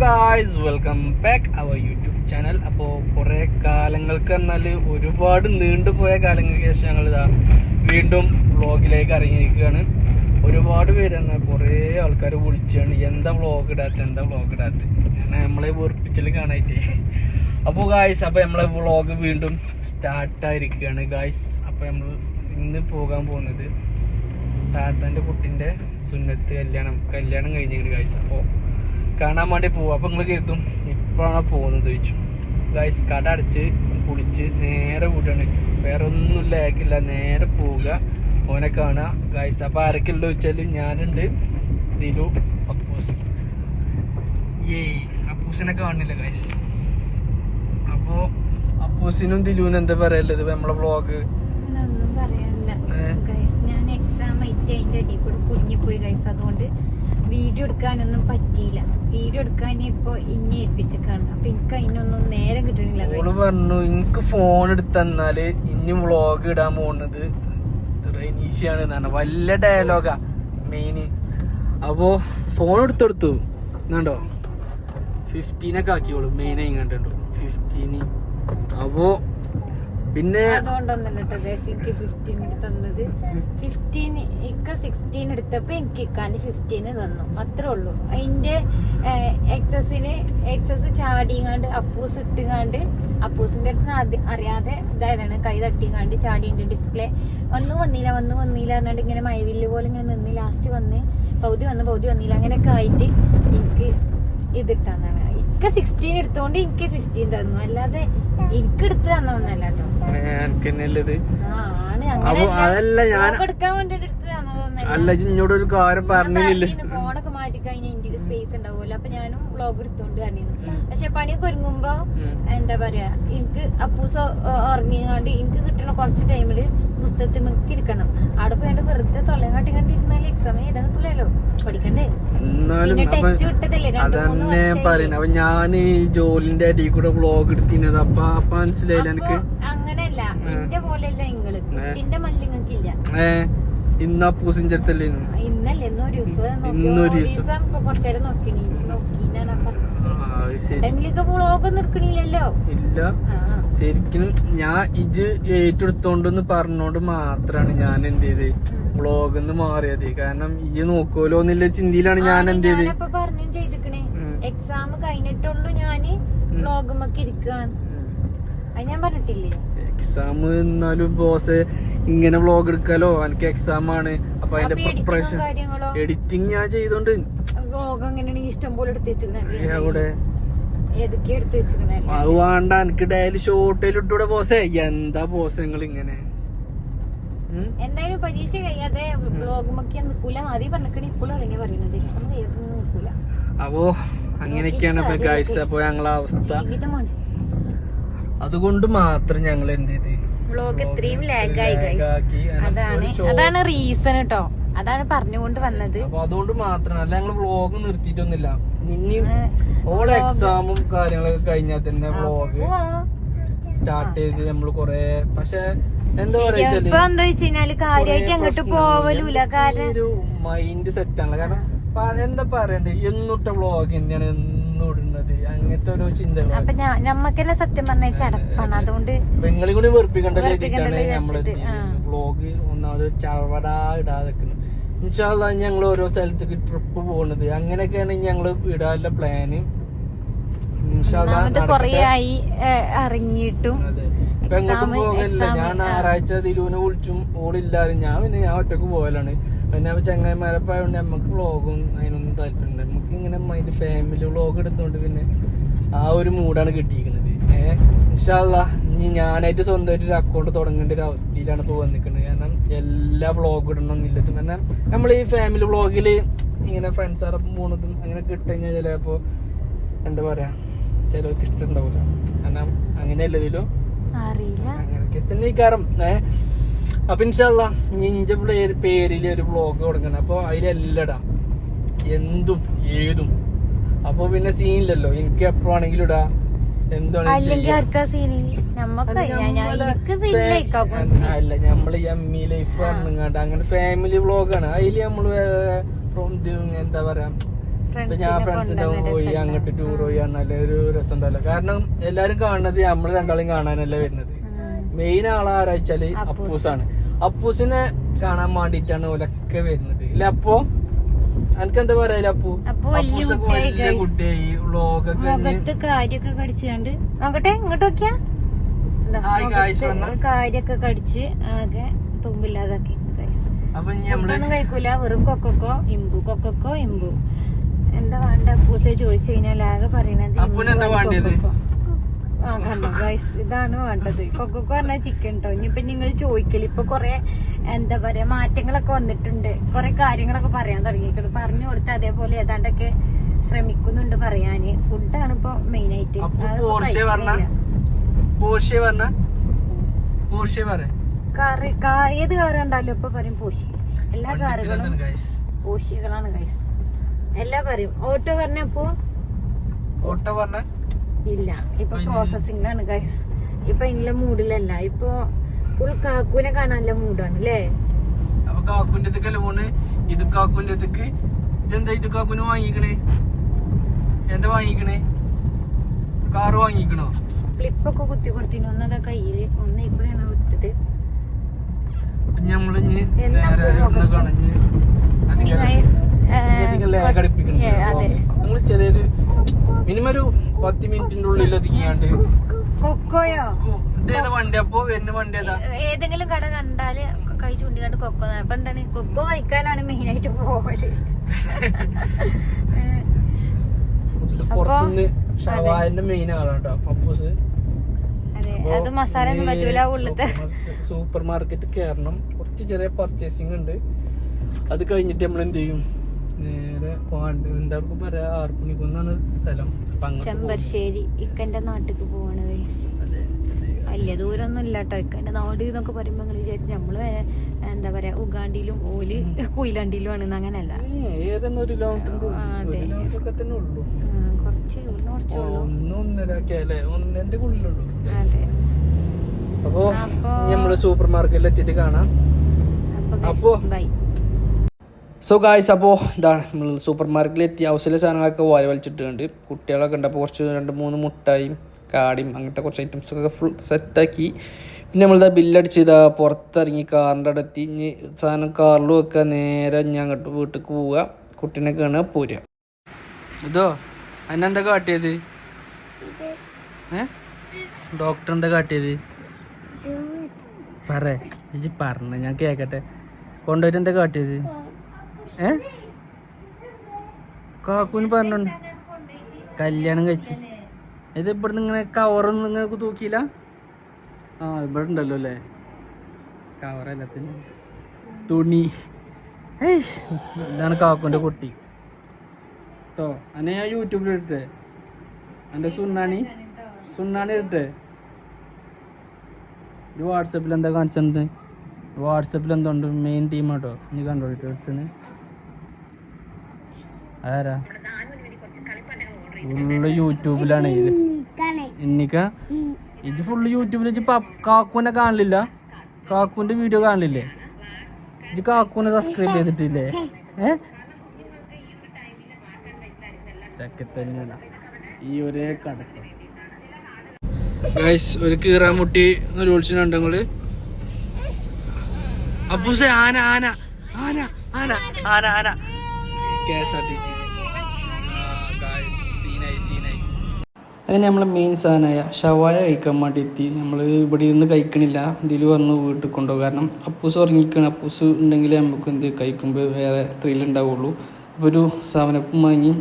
Guys welcome back our YouTube channel. അപ്പോൾ കുറേ കാലങ്ങൾക്ക് എന്നാൽ ഒരുപാട് നീണ്ടുപോയ കാലങ്ങൾക്ക് ശേഷം ഞങ്ങൾ ഇതാ വീണ്ടും വ്ളോഗിലേക്ക് ഇറങ്ങിയിരിക്കുകയാണ്. ഒരുപാട് പേര് തന്നെ കുറേ ആൾക്കാർ വിളിച്ചാണ് എന്താ വ്ളോഗ് ഇടാത്ത നമ്മളെ വെറുപ്പിച്ചിൽ കാണായിട്ട്. അപ്പോൾ ഗായ്സ് അപ്പോൾ നമ്മളെ വ്ളോഗ് വീണ്ടും സ്റ്റാർട്ടായിരിക്കുകയാണ് ഗായ്സ്. അപ്പോൾ നമ്മൾ ഇന്ന് പോകാൻ പോകുന്നത് താത്താൻ്റെ കുട്ടിൻ്റെ സുന്നത്ത് കല്യാണം കഴിഞ്ഞിട്ടുണ്ട് ഗായ്സ്. അപ്പോൾ കാണാൻ വേണ്ടി പോവാം. അപ്പോൾ നിങ്ങൾ കരുതും ഇപ്പോഴാണ് പോകുന്നത് ചോദിച്ചു. ഗായ്സ് കട അടച്ച് കുളിച്ച് നേരെ കൂട്ടാണ്, വേറെ ഒന്നും ലേക്കില്ല, നേരെ പോവുക ഓനെ കാണുക ഗായ്സ്. അപ്പോൾ ആരൊക്കെയുള്ളൂ വെച്ചാൽ ഞാനുണ്ട്, ദിലു, അപ്പൂസ്. അപ്പൂസിനെ കാണുന്നില്ല ഗായ്സ്. അപ്പോൾ അപ്പൂസിനും ദിലുവിനും എന്താ പറയാനുള്ളത് നമ്മളെ വ്ളോഗ്? ഞാൻ എക്സാം ആയിട്ട് അതിന്റെ അടിയിൽ കൂടെ കുടുങ്ങിപ്പോയി ഗൈസ്. അതുകൊണ്ട് വീഡിയോ എടുക്കാനൊന്നും പറ്റിയില്ല. വീഡിയോ എടുക്കാൻ ഇപ്പൊ ഇന്നെ ഏൽപ്പിച്ചേക്കാണ്. അപ്പൊ എനിക്ക് അതിനൊന്നും നേരം കിട്ടണില്ല. ഓള് പറഞ്ഞു എനിക്ക് ഫോൺ എടുത്തന്നാല് ഇനി വ്ളോഗ് ഇടാൻ പോകുന്നത് റെനീഷയാണ് എന്നാണ്. വല്ല ഡയലോഗാ മെയിന്. അപ്പോ ഫോൺ എടുത്തെടുത്തു എന്നാണ്ടോ 15 ആക്കിയോളൂ മെയിനായി കണ്ടു 15. അപ്പോ പിന്നെ അതുകൊണ്ടൊന്നല്ല കേട്ടോ ഗൈസ് എനിക്ക് 15 തന്നത്. 15 ഇക്ക 16 എടുത്തപ്പോ എനിക്ക് ഇക്കാന്റെ 15 തന്നു, അത്രേ ഉള്ളൂ. അതിന്റെ എക്സസ് ചാടിങ്ങാണ്ട് അപ്പൂസ് ഇട്ടുകാണ്ട് അപ്പൂസിന്റെ അടുത്ത് അറിയാതെ ഇതായതാണ്, കൈ തട്ടിങ്ങാണ്ട് ചാടിന്റെ ഡിസ്പ്ലേ വന്നില്ല പറഞ്ഞാണ്ട് ഇങ്ങനെ മഴവില്ല് പോലെ ഇങ്ങനെ നിന്ന് ലാസ്റ്റ് വന്ന് പൗതി വന്നില്ല അങ്ങനെയൊക്കെ ആയിട്ട് എനിക്ക് ഇതിട്ടാന്നാണ്. ഇക്ക 16 എടുത്തോണ്ട് എനിക്ക് 15 തന്നു, അല്ലാതെ എനിക്ക് എടുത്ത് തന്നൊന്നല്ല കേട്ടോ. അല്ല ഇന്നോട് ഒരു കാര്യം പറഞ്ഞില്ല. ഫോണൊക്കെ മാറ്റി കഴിഞ്ഞാൽ ഇന്ത്യയിൽ സ്പേസ് ഉണ്ടാവുമല്ലോ, അപ്പൊ ഞാനും വ്ളോഗ് എടുത്തോണ്ട് തന്നെയാണ്. പക്ഷെ പണിയൊക്കെ ഒരുങ്ങുമ്പോ എന്താ പറയാ, എനിക്ക് അപ്പൂസ് ഉറങ്ങിങ്ങാണ്ട് എനിക്ക് കിട്ടണ കുറച്ച് ടൈമില് പുസ്തകത്തിൽ മിക്കി ഇരിക്കണം. അവിടെ പോയാണ്ട് വെറുതെ തൊള്ളയും കണ്ടിരുന്നാല് എക്സാം എഴുതാൻ കിട്ടില്ലല്ലോ, പഠിക്കണ്ടേ. പിന്നെ ടച്ച് വിട്ടതല്ലേ 2-3 വർഷം. അപ്പൊ ഞാൻ ഈ ജോലിന്റെ അടിയിൽ കൂടെ വ്ളോഗ് എടുത്തിരുന്നത്. അപ്പൊ മനസ്സിലായില്ല എനിക്ക്. അങ്ങനെയല്ല, എന്റെ പോലെയല്ല നിങ്ങള്, കുട്ടിന്റെ മല്ലിങ്ങക്കില്ല. ഇന്ന് അപ്പൂസിന്റെ അടുത്തല്ലേ ഇന്നല്ലേ ഒരു ദിവസം കുറച്ചേരം നോക്കിനി വ്ളോഗൊന്നും എടുക്കണില്ലല്ലോ. ഇല്ല, ശരിക്കും ഞാൻ ഇത് ഏറ്റെടുത്തോണ്ടെന്ന് പറഞ്ഞോണ്ട് മാത്രാണ് ഞാൻ എന്ത് ചെയ്ത് വ്ളോഗിന്ന് മാറിയത്. കാരണം ഇത് നോക്കുമല്ലോ എന്നുള്ള ചിന്തയിലാണ് ഞാൻ എന്ത് ചെയ്ത് പറഞ്ഞു ചെയ്തിക്കണേ. എക്സാം കഴിഞ്ഞിട്ടുള്ളൂ ഞാന് വ്ളോഗുമൊക്കെ ഇരിക്കാന്ന്, അത് ഞാൻ പറഞ്ഞിട്ടില്ലേ. എക്സാം എന്നാലും ബോസ് ഇങ്ങനെ വ്ളോഗ് എടുക്കാലോ, എനിക്ക് എക്സാം ആണ്. അപ്പൊ അതിന്റെ പ്രിപ്പറേഷൻ എഡിറ്റിംഗ് ഞാൻ ചെയ്തോണ്ട് വ്ളോഗ് അങ്ങനെയാണ് ഇഷ്ടം പോലെ എടുത്ത് വെച്ചിരിക്കണേ. എവിടെ ഏതൊക്കെ എടുത്ത് വെച്ചിരിക്കണേ. അത് വേണ്ട, എനിക്ക് ഡയലി ഷോർട്ടിൽ ഇട്ടൂടെ ബോസേ. എന്താ ബോസ് നിങ്ങൾ ഇങ്ങനെ? എന്തായാലും പരീക്ഷ കഴിയാതെ വ്ളോഗുമൊക്കെ നിൽക്കൂല. ആദ്യം പറഞ്ഞിക്കണേ, ഇപ്പോഴും അതന്നെ പറയുന്നത്, എക്സാം കഴിയാതെ നിൽക്കൂല. അപ്പോ അങ്ങനെയൊക്കെയാണ് ഇപ്പൊ ഗൈസ്. അപ്പൊ ഞങ്ങളെ അവസ്ഥ ജീവിതമാണ്. അതുകൊണ്ട് മാത്രം ഞങ്ങൾ എന്ത് ചെയ്ത് വ്ളോഗ് ഇത്രയും ലാഗായി ഗൈസ്. അതാണ് റീസൺ കേട്ടോ, അതാണ് പറഞ്ഞുകൊണ്ട് വന്നത്. അപ്പൊ അതുകൊണ്ട് മാത്രമല്ല ഞങ്ങൾ വ്ളോഗ് നിർത്തിയിട്ടൊന്നുമില്ല. ഇനിയും ഓളെ എക്സാമും കാര്യങ്ങളൊക്കെ കഴിഞ്ഞാൽ തന്നെ വ്ളോഗ് സ്റ്റാർട്ട് ചെയ്ത് നമ്മള് കൊറേ. പക്ഷെ എന്താ പറയാ, കാര്യമായിട്ട് അങ്ങോട്ട് പോവലൂല. ഒരു മൈൻഡ് സെറ്റ് ആണ്. കാരണം എന്താ പറയണ്ടേ, എന്നിട്ട വ്ളോഗ് തന്നെയാണ് എന്നും ഇടുന്നത്, അങ്ങനത്തെ ഒരു ചിന്ത. അപ്പൊ നമ്മക്കെന്നെ സത്യം പറഞ്ഞ ചടപ്പാണ്. അതുകൊണ്ട് നിങ്ങളെ കൂടി വെറുപ്പിക്കണ്ടല്ലോ നമ്മള് വ്ളോഗ് ഒന്നാമത് ചവടാ ഇടാതെ. ഇൻഷാല്ലാ ഞങ്ങൾ ഓരോ സ്ഥലത്തേക്ക് ട്രിപ്പ് പോകുന്നത് അങ്ങനെയൊക്കെയാണ് ഞങ്ങള് ഇടാനുള്ള പ്ലാന്. കൊറേയായി ഇറങ്ങിയിട്ടും ഇപ്പൊ എങ്ങോട്ടും പോകലില്ല. ഞാൻ ഞായറാഴ്ച ദിലുവിനെ വിളിച്ചും ഓളില്ലാരും ഞാൻ ഒറ്റക്ക് പോകലാണ്. പിന്നെ ചങ്ങായിമാരപ്പായോണ്ട് നമ്മക്ക് വ്ളോഗും അതിനൊന്നും താല്പര്യമുണ്ട്. നമുക്ക് ഇങ്ങനെ മൈൻഡ് ഫാമിലി വ്ളോഗ് എടുത്തോണ്ട് പിന്നെ ആ ഒരു മൂഡാണ് കിട്ടിയിരിക്കുന്നത്. ഇൻഷാല്ലാ ഇനി ഞാനായിട്ട് സ്വന്തമായിട്ട് ഒരു അക്കൗണ്ട് തുടങ്ങേണ്ട ഒരു അവസ്ഥയിലാണ് ഇപ്പോൾ വന്നിരിക്കുന്നത്. കാരണം എല്ലാ വ്ളോഗ് ഇടണമെന്നില്ല. കാരണം നമ്മൾ ഈ ഫാമിലി വ്ളോഗില് ഇങ്ങനെ ഫ്രണ്ട്സാരൊപ്പം പോണതും അങ്ങനെ കിട്ടുകഴിഞ്ഞാൽ ചിലപ്പോ എന്താ പറയാ ചിലർക്ക് ഇഷ്ടം ഉണ്ടാവില്ല. കാരണം അങ്ങനെയല്ല ഇതിലും അറിയില്ല, അങ്ങനെയൊക്കെ തന്നെ ഈ കാരണം. അപ്പൊ ഇൻഷാല്ലാ നിന്റെ പേരില് ഒരു വ്ളോഗ് തുടങ്ങണം. അപ്പൊ അതിലെല്ലാം ഇടാം, എന്തും ഏതും. അപ്പൊ പിന്നെ സീനില്ലല്ലോ, എനിക്ക് എപ്പോഴാണെങ്കിലും ഇടാം. അല്ല നമ്മള് എമ്മി ലൈഫ് പറഞ്ഞാണ്ട് അങ്ങനെ ഫാമിലി വ്ളോഗാണ്. അതില് നമ്മള് എന്താ പറയാ ഇപ്പൊ ഞാൻ ഫ്രണ്ട്സിന്റെ പോയി അങ്ങോട്ട് ടൂർ പോയി പറഞ്ഞാല് ഒരു രസം ഉണ്ടാവില്ല. കാരണം എല്ലാരും കാണുന്നത് നമ്മള് രണ്ടാളും കാണാനല്ല വരുന്നത്. മെയിൻ ആളാരാച്ചാല് അപ്പൂസാണ്. അപ്പൂസിനെ കാണാൻ വേണ്ടിട്ടാണ് ഓലൊക്കെ വരുന്നത് ഇല്ല. അപ്പൊ എനിക്കെന്താ പറയാ അപ്പു? അപ്പൂസൊക്കെ വലിയ കുട്ടിയായി വ്ളോഗൊക്കെ കാര്യൊക്കെ കടിച്ചുകൊണ്ട് നോക്കട്ടെ ഇങ്ങോട്ട് നോക്കിയാ കാര്യൊക്കെ കടിച്ച് ആകെ തുമ്പില്ലാതാക്കി. അപ്പൊ നമ്മളൊന്നും കഴിക്കൂല, വെറും കൊക്കോ ഇമ്പു. എന്താ വേണ്ട അപ്പൂസെ ചോദിച്ചു കഴിഞ്ഞാൽ ആകെ പറയണത് ഇതാണ് വേണ്ടത്. കൊക്കോ പറഞ്ഞാൽ ചിക്കൻ ട്ടോ. ഇനിയിപ്പൊ നിങ്ങൾ ചോദിക്കല് ഇപ്പൊ കൊറേ എന്താ പറയാ മാറ്റങ്ങളൊക്കെ വന്നിട്ടുണ്ട്. കൊറേ കാര്യങ്ങളൊക്കെ പറയാൻ തുടങ്ങിയിട്ടുണ്ട്. പറഞ്ഞു കൊടുത്ത് അതേപോലെ ഏതാണ്ടൊക്കെ ശ്രമിക്കുന്നുണ്ട് പറയാന്. ഫുഡാണ് ഇപ്പൊ മെയിൻ ആയിട്ട്. ഏത് കാറ് കണ്ടാലും ഇപ്പൊ പറയും പോഷി. എല്ലാ കാറുകളും പോഷികളാണ് ഗൈസ്. എല്ലാം പറയും. ഓട്ടോ പറഞ്ഞപ്പോ ഇല്ല, ഇപ്പൊ പ്രോസസിംഗിലാണ് ഗൈസ്. ഇപ്പൊ ഇതിന്റെ മൂഡിലല്ല, ഇപ്പൊ ഫുൾ കാക്കൂനെ കാണാനുള്ള മൂഡാണ് അല്ലേ? അപ്പൊ കാക്കുന്റെ ഇത് കാക്കുന്റെ ഇതെന്താ ഇത് കാക്കുന് വാങ്ങിക്കണേ? എന്താ വാങ്ങിക്കണേ? കാറ് വാങ്ങിക്കണോ? ക്ലിപ്പൊക്കെ കുത്തി കൊടുത്തിന്. ഒന്നതാ കയ്യില്, ഒന്ന് ഇപ്പഴാണ് വിട്ടത്. ഞമ്മളിഞ്ഞ് ചെറിയൊരു മിനിമം ഒരു 10 മിനിറ്റിന്റെ ഉള്ളിൽ ഒതുങ്ങിയാണ്ട്. കൊക്കോയോ? വണ്ടി അപ്പൊ വരുന്ന വണ്ടി ഏതാ? ഏതെങ്കിലും കട കണ്ടാല് കൈ ചൂണ്ടിക്കാണ്ട് കൊക്കോ. അപ്പൊ എന്താണ് കൊക്കോ കഴിക്കാനാണ് മെയിൻ ആയിട്ട് പോവല്. പുറത്തുനിന്ന് ഷവായന്റെ മെയിൻ ആളാട്ടോ അപ്പൂസ്. അത് മസാല ഒന്നും പറ്റൂല. ഉള്ളത്തെ സൂപ്പർ മാർക്കറ്റ് കയറണം, കുറച്ച് ചെറിയ പർച്ചേസിംഗ് ഉണ്ട്. അത് കഴിഞ്ഞിട്ട് നമ്മൾ എന്ത് ചെയ്യും, നേരെ എന്താ പറയാ, ആർപ്പുണിക്കുന്നാണ് സ്ഥലം. ചെമ്പർശ്ശേരി ഇക്കന്റെ നാട്ടിക്ക് പോവാണ്. വലിയ ദൂരമൊന്നും ഇല്ല കേട്ടോ. ഇക്കന്റെ നാട് എന്നൊക്കെ പറയുമ്പോ നിങ്ങൾ വിചാരിച്ചു നമ്മള് എന്താ പറയാ ഉഗാണ്ടിയിലും ഓല് കുയിലാണ്ടിയിലും ആണ്. അങ്ങനല്ല, അപ്പൊ നമ്മള് സൂപ്പർ മാർക്കറ്റിൽ എത്തിയിട്ട് കാണാം. അപ്പോ സോ ഗായ്സ്, അപ്പോൾ ഇതാണ് നമ്മൾ സൂപ്പർ മാർക്കറ്റിൽ എത്തി. ആവശ്യമുള്ള സാധനങ്ങളൊക്കെ വാരി വലിച്ചിട്ടുണ്ട്. കുട്ടികളൊക്കെ ഉണ്ട്. അപ്പോൾ കുറച്ച് 2-3 മുട്ടായും കാടിയും അങ്ങനത്തെ കുറച്ച് ഐറ്റംസൊക്കെ ഫുൾ സെറ്റാക്കി. പിന്നെ നമ്മളിതാ ബില്ലടിച്ച് ഇതാ പുറത്തിറങ്ങി കാറിൻ്റെ അടുത്ത് ഇനി സാധനം കാറിൽ വെക്കുക. നേരെ ഞാൻ അങ്ങോട്ട് വീട്ടിൽ പോവുക, കുട്ടീനെ കാണുക, പോരുക. ഇതോ അതിനെന്താ കാട്ടിയത്? ഡോക്ടർ എന്താ കാട്ടിയത്? പറ ഇജ്ജ് പറഞ്ഞ ഞാൻ കേക്കട്ടെ. കൊണ്ടുപോയിട്ട് എന്താ കാട്ടിയത്? കാക്കൂന് പറഞ്ഞോണ്ട് കല്യാണം കഴിച്ചു. ഇത് ഇവിടുന്ന് ഇങ്ങനെ കവറൊന്നും നിങ്ങൾക്ക് തൂക്കിയില്ല? ഇവിടെ ഉണ്ടല്ലോ അല്ലേ കവറെല്ലാത്തിന് തുണി. ഇതാണ് കാക്കുന്റെ കുട്ടി കേട്ടോ. അന്നെ ഞാൻ യൂട്യൂബിൽ ഇട്ടേ. എൻ്റെ സുണ്ണാണി ഇട്ടേ. ഇത് വാട്സപ്പിൽ എന്താ കാണിച്ചത്? വാട്സപ്പിൽ എന്തുണ്ട്? മെയിൻ ടീമാട്ടോ. നീ കണ്ടോളിട്ട് എടുത്തിന്. ആരാ? ഫുള്ള് യൂട്യൂബിലാണ് ഇത്. എന്നിക്ക ഇത് ഫുള്ള് യൂട്യൂബിൽ വെച്ച് കാക്കുവിനെ കാണില്ല. കാക്കുവിന്റെ വീഡിയോ കാണില്ലേ? ഇത് കാക്കുവിനെ സബ്സ്ക്രൈബ് ചെയ്തിട്ടില്ലേ? ഇതൊക്കെ തന്നെയാണ് ഈ ഒരേ കടക്കം. ഒരു കീറാമുട്ടി വിളിച്ചിട്ടുണ്ടെങ്കില് അപ്പൂസെ ആന ആന ആന ആന ആന ആന KSRTC. അങ്ങനെ നമ്മളെ മെയിൻ സാധനമായ ഷവായ കഴിക്കാൻ വേണ്ടി എത്തി. നമ്മൾ ഇവിടെ ഇരുന്ന് കഴിക്കണില്ല. ഇതിൽ പറഞ്ഞു വീട്ടിൽ കൊണ്ടുപോകും. കാരണം അപ്പൂസ് ഉറങ്ങിക്കണം. അപ്പൂസ് ഉണ്ടെങ്കിൽ നമുക്ക് എന്ത് കഴിക്കുമ്പോൾ വേറെ ത്രില്ല് ഉണ്ടാവുള്ളൂ. അപ്പോൾ ഒരു 7-up വാങ്ങി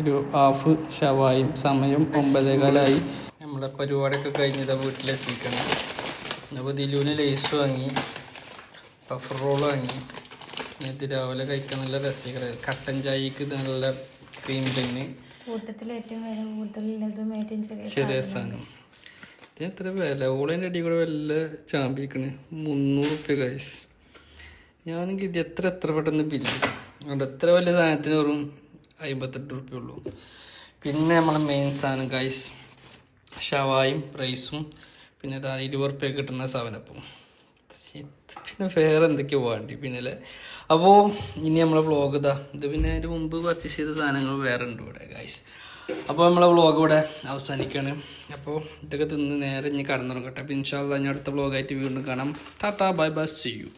ഒരു ഹാഫ് ഷവായും. സമയം 9:15. നമ്മളെ പരിപാടിയൊക്കെ കഴിഞ്ഞത് വീട്ടിലെത്തിക്കണം. അപ്പോൾ ദിലുവിന് ലേസ് വാങ്ങി, പഫർ റോൾ വാങ്ങി. ഇത് രാവിലെ കഴിക്കാൻ നല്ല രസകരം. കട്ടൻ ചായക്ക് നല്ല ക്രീം പിന്നെ ചെറിയ സാധനം. ഇത് എത്ര വില? ഓളേൻ്റെ അടി കൂടെ വല്ല ചാമ്പിക്കണ് 300 റുപ്യ ഗൈസ്. ഞാനെങ്കിൽ ഇത് എത്ര പെട്ടെന്ന് ബില്ല്. അതുകൊണ്ട് എത്ര വലിയ സാധനത്തിന് വെറും 58 റുപ്യ ഉള്ളൂ. പിന്നെ നമ്മളെ മെയിൻ സാധനം ഗൈസ് ഷവായും റൈസും. പിന്നെ 20 റുപ്യ കിട്ടുന്ന 7-up. പിന്നെ വേറെ എന്തൊക്കെയോ വേണ്ടി പിന്നല്ലേ. അപ്പോൾ ഇനി നമ്മളെ വ്ളോഗ് ഇത് പിന്നെ അതിൻ്റെ മുമ്പ് പർച്ചേസ് ചെയ്ത സാധനങ്ങൾ വേറെ ഉണ്ട് ഇവിടെ ഗൈസ്. അപ്പോൾ നമ്മളെ വ്ളോഗ് ഇവിടെ അവസാനിക്കുകയാണ്. അപ്പോൾ ഇതൊക്കെ തിന്ന് നേരെ ഇനി കടന്നുറങ്ങട്ടെ. അപ്പോൾ ഇൻഷാ അല്ലാഹ് ഇനി അടുത്ത വ്ളോഗായിട്ട് വീണ്ടും കാണാം. Tata bye bye, see U.